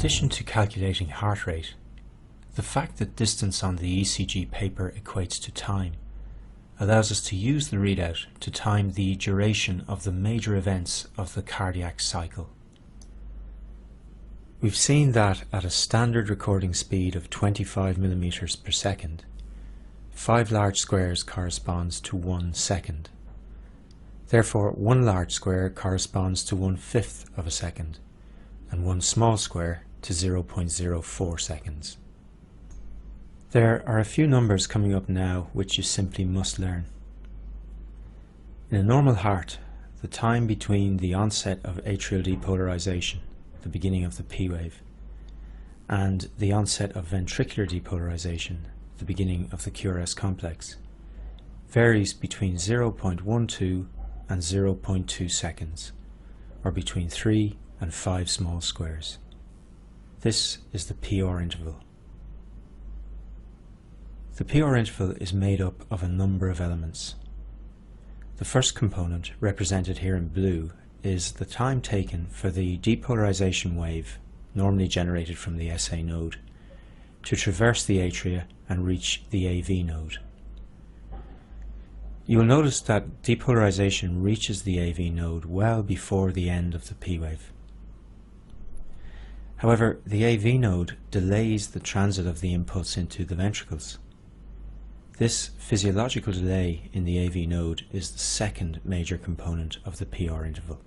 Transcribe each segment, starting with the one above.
addition to calculating heart rate, the fact that distance on the ECG paper equates to time allows us to use the readout to time the duration of the major events of the cardiac cycle. We've seen that at a standard recording speed of 25 millimeters per second, 5 large squares corresponds to 1 second. Therefore, 1 large square corresponds to 1/5 of a second, and 1 small square to 0.04 seconds. There are a few numbers coming up now which you simply must learn. In a normal heart, the time between the onset of atrial depolarization, the beginning of the P wave, and the onset of ventricular depolarization, the beginning of the QRS complex, varies between 0.12 and 0.2 seconds, or between 3 and 5 small squares. This is the PR interval. The PR interval is made up of a number of elements. The first component, represented here in blue, is the time taken for the depolarization wave, normally generated from the SA node, to traverse the atria and reach the AV node. You will notice that depolarization reaches the AV node well before the end of the P wave. However, the AV node delays the transit of the impulse into the ventricles. This physiological delay in the AV node is the second major component of the PR interval.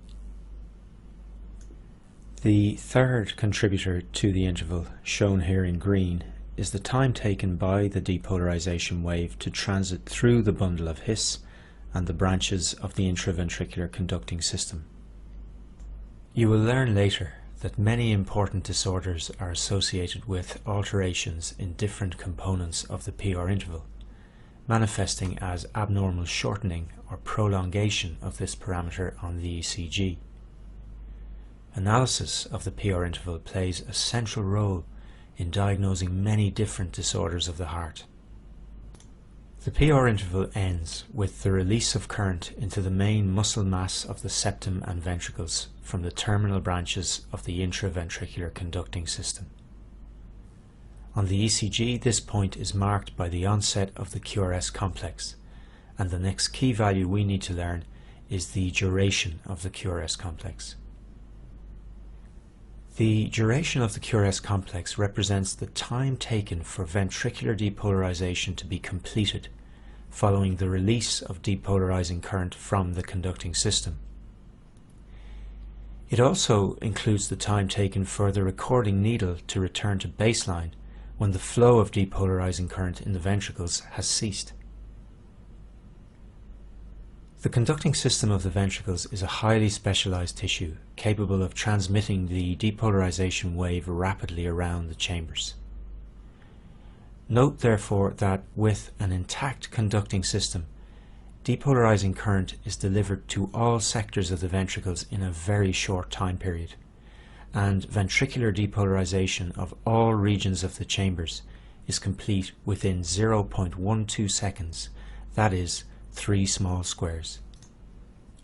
The third contributor to the interval, shown here in green, is the time taken by the depolarization wave to transit through the bundle of His and the branches of the intraventricular conducting system. You will learn later that many important disorders are associated with alterations in different components of the PR interval, manifesting as abnormal shortening or prolongation of this parameter on the ECG. Analysis of the PR interval plays a central role in diagnosing many different disorders of the heart. The PR interval ends with the release of current into the main muscle mass of the septum and ventricles from the terminal branches of the intraventricular conducting system. On the ECG, this point is marked by the onset of the QRS complex, and the next key value we need to learn is the duration of the QRS complex. The duration of the QRS complex represents the time taken for ventricular depolarization to be completed following the release of depolarizing current from the conducting system. It also includes the time taken for the recording needle to return to baseline when the flow of depolarizing current in the ventricles has ceased. The conducting system of the ventricles is a highly specialized tissue capable of transmitting the depolarization wave rapidly around the chambers. Note therefore that with an intact conducting system, depolarizing current is delivered to all sectors of the ventricles in a very short time period, and ventricular depolarization of all regions of the chambers is complete within 0.12 seconds, that is, 3 small squares.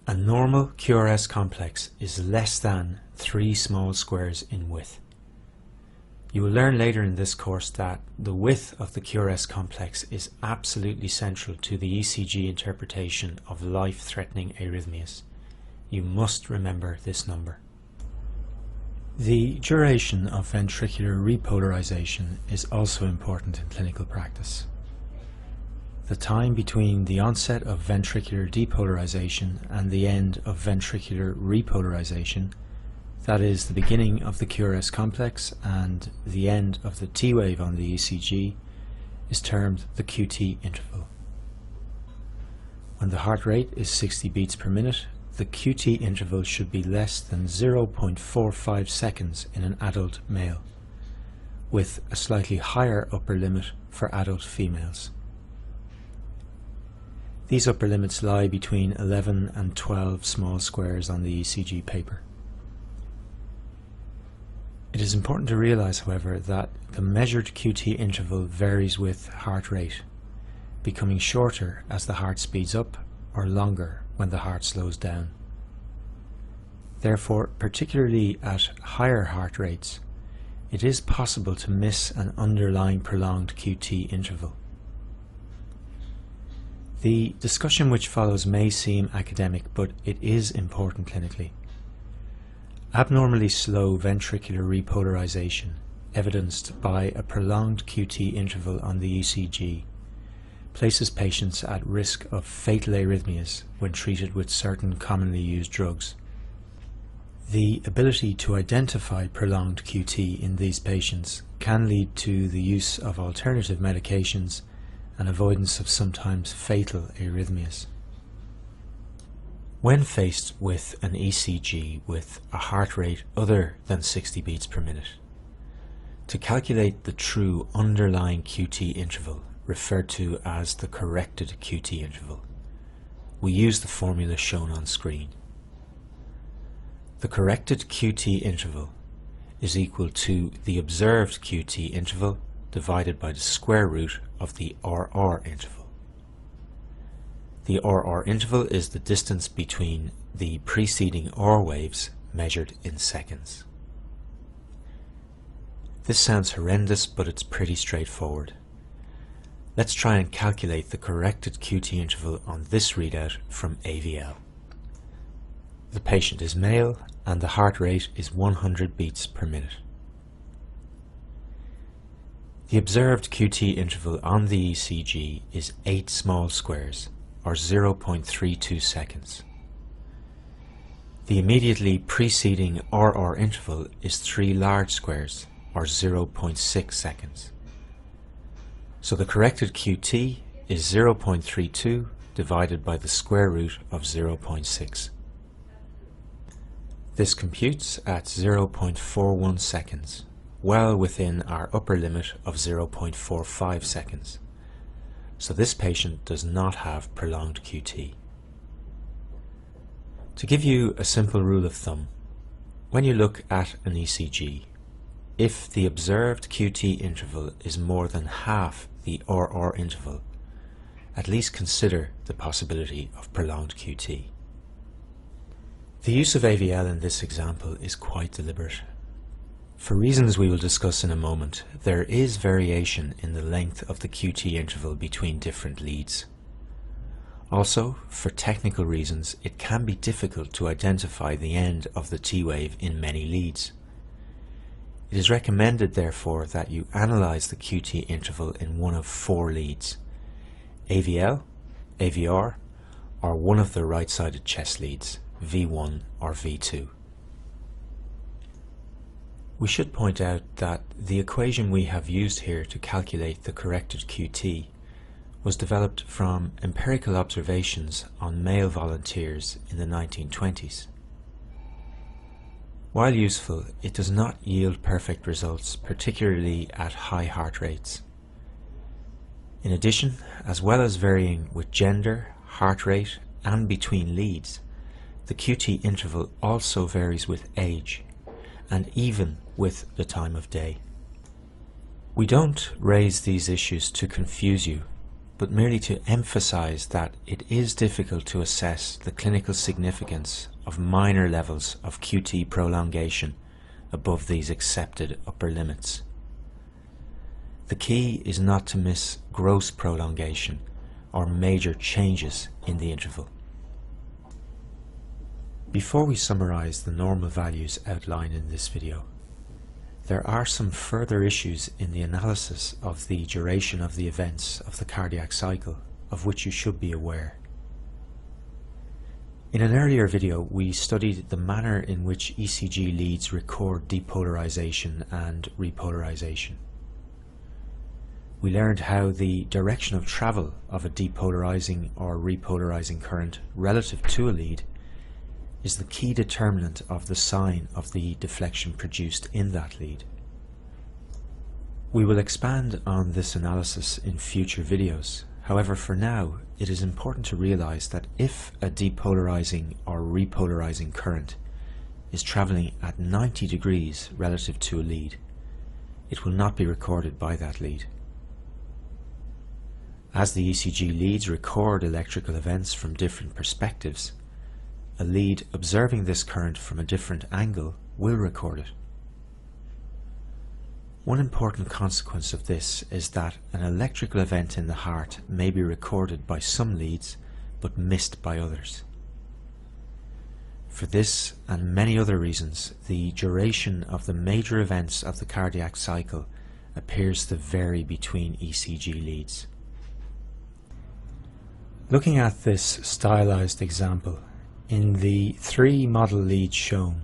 A normal QRS complex is less than 3 small squares in width. You will learn later in this course that the width of the QRS complex is absolutely central to the ECG interpretation of life-threatening arrhythmias. You must remember this number. The duration of ventricular repolarization is also important in clinical practice. The time between the onset of ventricular depolarization and the end of ventricular repolarization, that is the beginning of the QRS complex and the end of the T wave on the ECG, is termed the QT interval. When the heart rate is 60 beats per minute, the QT interval should be less than 0.45 seconds in an adult male, with a slightly higher upper limit for adult females. These upper limits lie between 11 and 12 small squares on the ECG paper. It is important to realize, however, that the measured QT interval varies with heart rate, becoming shorter as the heart speeds up or longer when the heart slows down. Therefore, particularly at higher heart rates, it is possible to miss an underlying prolonged QT interval. The discussion which follows may seem academic, but it is important clinically. Abnormally slow ventricular repolarization, evidenced by a prolonged QT interval on the ECG, places patients at risk of fatal arrhythmias when treated with certain commonly used drugs. The ability to identify prolonged QT in these patients can lead to the use of alternative medications and avoidance of sometimes fatal arrhythmias. When faced with an ECG with a heart rate other than 60 beats per minute, to calculate the true underlying QT interval, referred to as the corrected QT interval, we use the formula shown on screen. The corrected QT interval is equal to the observed QT interval divided by the square root of the RR interval. The RR interval is the distance between the preceding R waves measured in seconds. This sounds horrendous, but it's pretty straightforward. Let's try and calculate the corrected QT interval on this readout from AVL. The patient is male and the heart rate is 100 beats per minute. The observed QT interval on the ECG is 8 small squares, or 0.32 seconds. The immediately preceding RR interval is 3 large squares, or 0.6 seconds. So the corrected QT is 0.32 divided by the square root of 0.6. This computes at 0.41 seconds, well within our upper limit of 0.45 seconds. So this patient does not have prolonged QT. To give you a simple rule of thumb, when you look at an ECG, if the observed QT interval is more than half the RR interval, at least consider the possibility of prolonged QT. The use of AVL in this example is quite deliberate. For reasons we will discuss in a moment, there is variation in the length of the QT interval between different leads. Also, for technical reasons, it can be difficult to identify the end of the T wave in many leads. It is recommended, therefore, that you analyze the QT interval in one of 4 leads: AVL, AVR, or one of the right-sided chest leads, V1 or V2. We should point out that the equation we have used here to calculate the corrected QT was developed from empirical observations on male volunteers in the 1920s. While useful, it does not yield perfect results, particularly at high heart rates. In addition, as well as varying with gender, heart rate, and between leads, the QT interval also varies with age, and even with the time of day. We don't raise these issues to confuse you, but merely to emphasize that it is difficult to assess the clinical significance of minor levels of QT prolongation above these accepted upper limits. The key is not to miss gross prolongation or major changes in the interval. Before we summarize the normal values outlined in this video, there are some further issues in the analysis of the duration of the events of the cardiac cycle of which you should be aware. In an earlier video, we studied the manner in which ECG leads record depolarization and repolarization. We learned how the direction of travel of a depolarizing or repolarizing current relative to a lead is the key determinant of the sign of the deflection produced in that lead. We will expand on this analysis in future videos. However, for now, it is important to realize that if a depolarizing or repolarizing current is traveling at 90 degrees relative to a lead, it will not be recorded by that lead. As the ECG leads record electrical events from different perspectives, a lead observing this current from a different angle will record it. One important consequence of this is that an electrical event in the heart may be recorded by some leads but missed by others. For this and many other reasons, the duration of the major events of the cardiac cycle appears to vary between ECG leads. Looking at this stylized example, in the 3 model leads shown,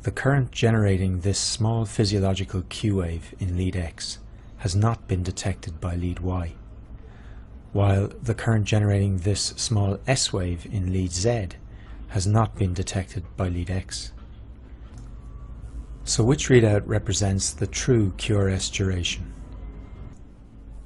the current generating this small physiological Q wave in lead X has not been detected by lead Y, while the current generating this small S wave in lead Z has not been detected by lead X. So which readout represents the true QRS duration?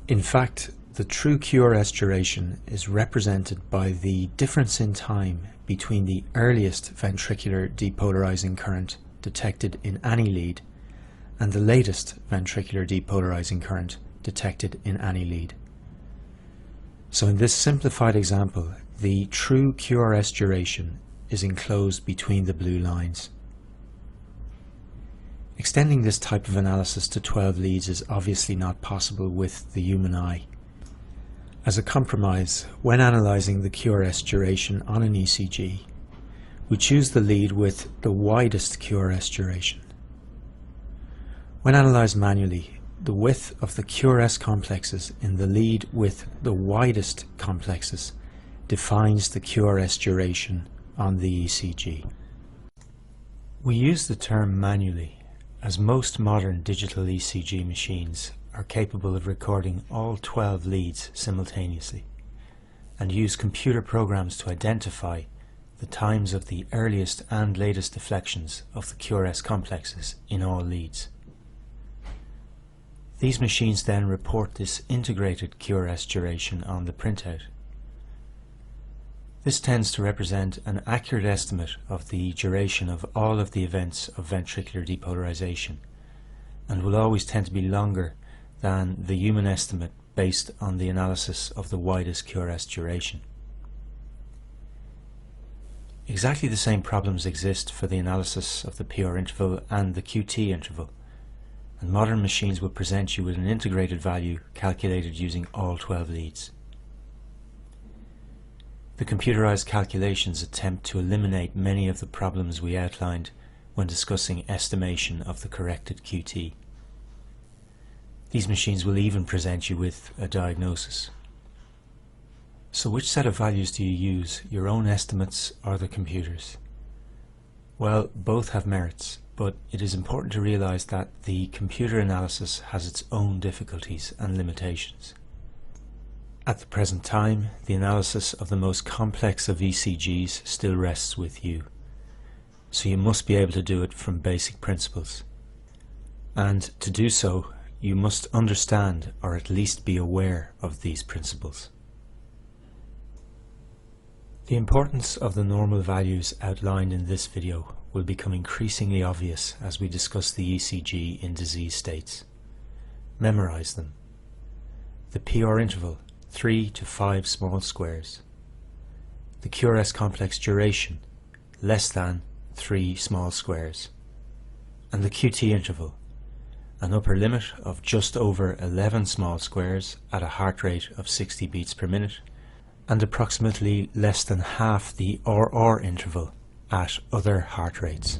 In fact, the true QRS duration is represented by the difference in time between the earliest ventricular depolarizing current detected in any lead and the latest ventricular depolarizing current detected in any lead. So in this simplified example, the true QRS duration is enclosed between the blue lines. Extending this type of analysis to 12 leads is obviously not possible with the human eye. As a compromise, when analysing the QRS duration on an ECG, we choose the lead with the widest QRS duration. When analysed manually, the width of the QRS complexes in the lead with the widest complexes defines the QRS duration on the ECG. We use the term manually as most modern digital ECG machines are capable of recording all 12 leads simultaneously and use computer programs to identify the times of the earliest and latest deflections of the QRS complexes in all leads. These machines then report this integrated QRS duration on the printout. This tends to represent an accurate estimate of the duration of all of the events of ventricular depolarization and will always tend to be longer than the human estimate based on the analysis of the widest QRS duration. Exactly the same problems exist for the analysis of the PR interval and the QT interval, and modern machines will present you with an integrated value calculated using all 12 leads. The computerized calculations attempt to eliminate many of the problems we outlined when discussing estimation of the corrected QT. These machines will even present you with a diagnosis. So which set of values do you use, your own estimates or the computer's? Well, both have merits, but it is important to realize that the computer analysis has its own difficulties and limitations. At the present time, the analysis of the most complex of ECGs still rests with you, so you must be able to do it from basic principles. And to do so, you must understand or at least be aware of these principles. The importance of the normal values outlined in this video will become increasingly obvious as we discuss the ECG in disease states. Memorize them. The PR interval, 3 to 5 small squares. The QRS complex duration, less than 3 small squares. And the QT interval, an upper limit of just over 11 small squares at a heart rate of 60 beats per minute, and approximately less than half the RR interval at other heart rates.